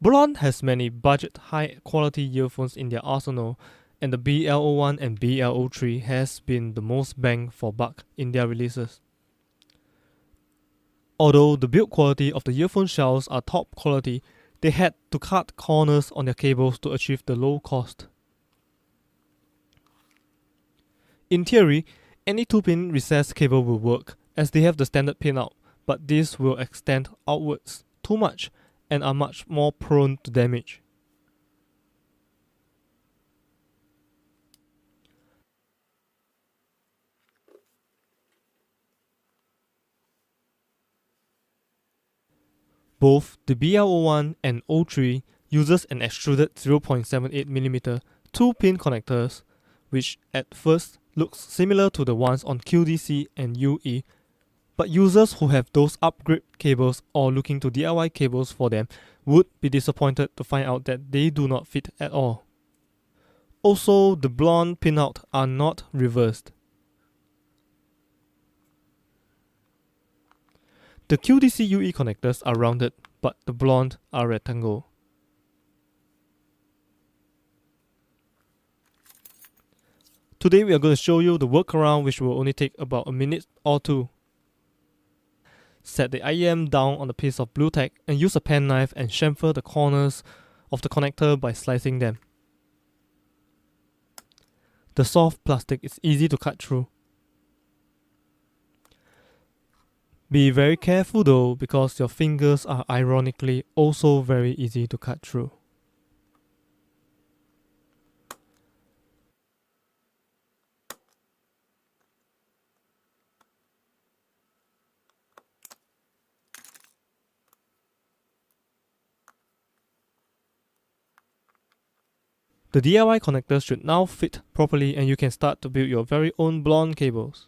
Blon has many budget high quality earphones in their arsenal, and the BL01 and BL03 has been the most bang for buck in their releases. Although the build quality of the earphone shells are top quality, they had to cut corners on their cables to achieve the low cost. In theory, any 2-pin recessed cable will work, as they have the standard pinout, but this will extend outwards too much and are much more prone to damage. Both the BL01 and 03 uses an extruded 0.78mm 2-pin connectors, which at first looks similar to the ones on QDC and UE, but users who have those upgrade cables or looking to DIY cables for them would be disappointed to find out that they do not fit at all. Also, the Blon pinout are not reversed. The QDC UE connectors are rounded, but the Blon are rectangle. Today we are going to show you the workaround, which will only take about a minute or two. Set the IEM down on a piece of blue tack and use a penknife and chamfer the corners of the connector by slicing them. The soft plastic is easy to cut through. Be very careful though, because your fingers are ironically also very easy to cut through. The DIY connectors should now fit properly and you can start to build your very own Blon cables.